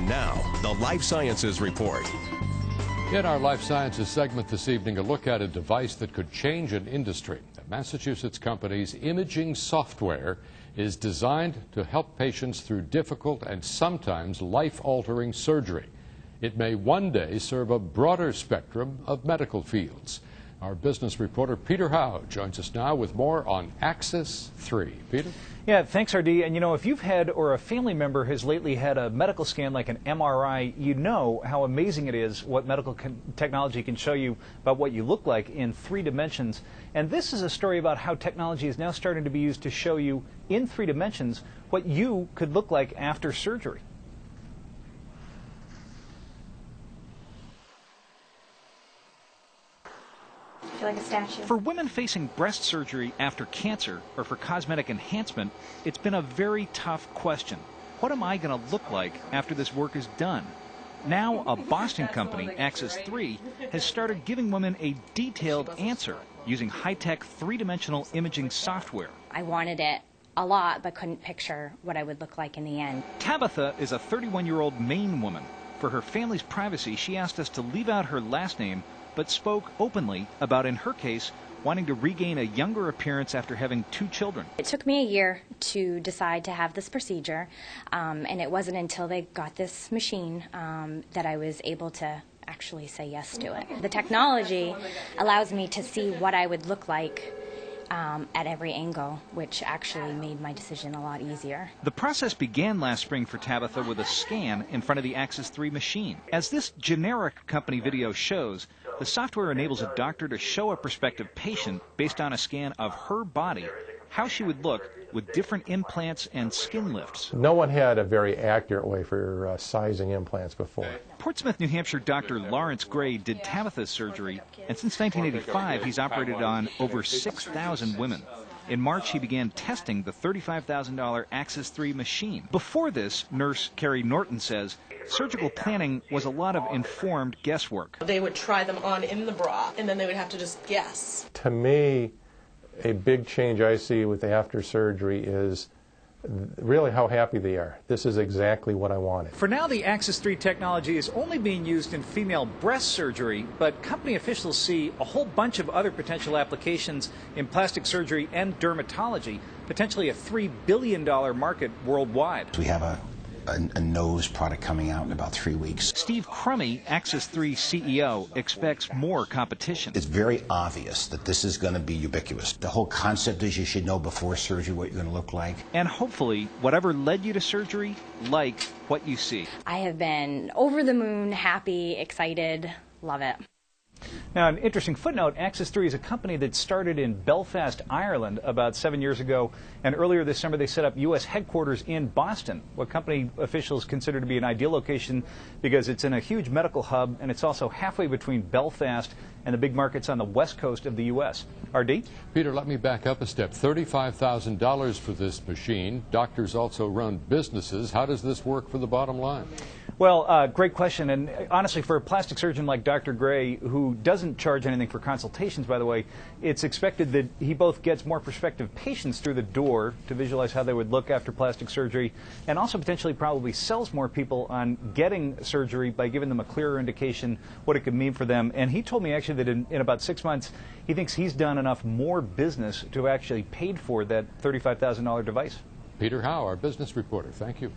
And now, the Life Sciences Report. In our Life Sciences segment this evening, a look at a device that could change an industry. The Massachusetts company's imaging software is designed to help patients through difficult and sometimes life-altering surgery. It may one day serve a broader spectrum of medical fields. Our business reporter Peter Howe joins us now with more on Axis 3. Peter? Yeah, thanks, RD. And you know, if you've had or a family member has lately had a medical scan like an MRI, you know how amazing it is what medical technology can show you about what you look like in 3 dimensions. And this is a story about how technology is now starting to be used to show you in 3 dimensions what you could look like after surgery. Like a statue. For women facing breast surgery after cancer or for cosmetic enhancement, it's been a very tough question. What am I going to look like after this work is done? Now, a Boston company, Axis 3, has started giving women a detailed answer using high-tech 3-dimensional imaging software. I wanted it a lot, but couldn't picture what I would look like in the end. Tabitha is a 31-year-old Maine woman. For her family's privacy, she asked us to leave out her last name, but spoke openly about, in her case, wanting to regain a younger appearance after having 2 children. It took me a year to decide to have this procedure, and it wasn't until they got this machine that I was able to actually say yes to it. The technology allows me to see what I would look like at every angle, which actually made my decision a lot easier. The process began last spring for Tabitha with a scan in front of the Axis 3 machine. As this generic company video shows, the software enables a doctor to show a prospective patient, based on a scan of her body, how she would look with different implants and skin lifts. No one had a very accurate way for sizing implants before. Portsmouth, New Hampshire Dr. Lawrence Gray did Tabitha's surgery, and since 1985 he's operated on over 6,000 women. In March, he began testing the $35,000 Axis 3 machine. Before this, nurse Carrie Norton says, surgical planning was a lot of informed guesswork. They would try them on in the bra, and then they would have to just guess. To me, a big change I see with after surgery is really how happy they are. This is exactly what I wanted. For now, the Axis 3 technology is only being used in female breast surgery, but company officials see a whole bunch of other potential applications in plastic surgery and dermatology, potentially a $3 billion market worldwide. We have a nose product coming out in about 3 weeks. Steve Crummy, Axis 3 CEO, expects more competition. It's very obvious that this is going to be ubiquitous. The whole concept is you should know before surgery what you're going to look like. And hopefully, whatever led you to surgery, like what you see. I have been over the moon, happy, excited, love it. Now, an interesting footnote, Axis 3 is a company that started in Belfast, Ireland about 7 years ago, and earlier this summer they set up U.S. headquarters in Boston, what company officials consider to be an ideal location because it's in a huge medical hub and it's also halfway between Belfast and the big markets on the west coast of the U.S. RD? Peter, let me back up a step. $35,000 for this machine. Doctors also run businesses. How does this work for the bottom line? Well, great question. And honestly, for a plastic surgeon like Dr. Gray, who doesn't charge anything for consultations, by the way, it's expected that he both gets more prospective patients through the door to visualize how they would look after plastic surgery, and also potentially probably sells more people on getting surgery by giving them a clearer indication what it could mean for them. And he told me actually that in about 6 months, he thinks he's done enough more business to have actually paid for that $35,000 device. Peter Howe, our business reporter. Thank you.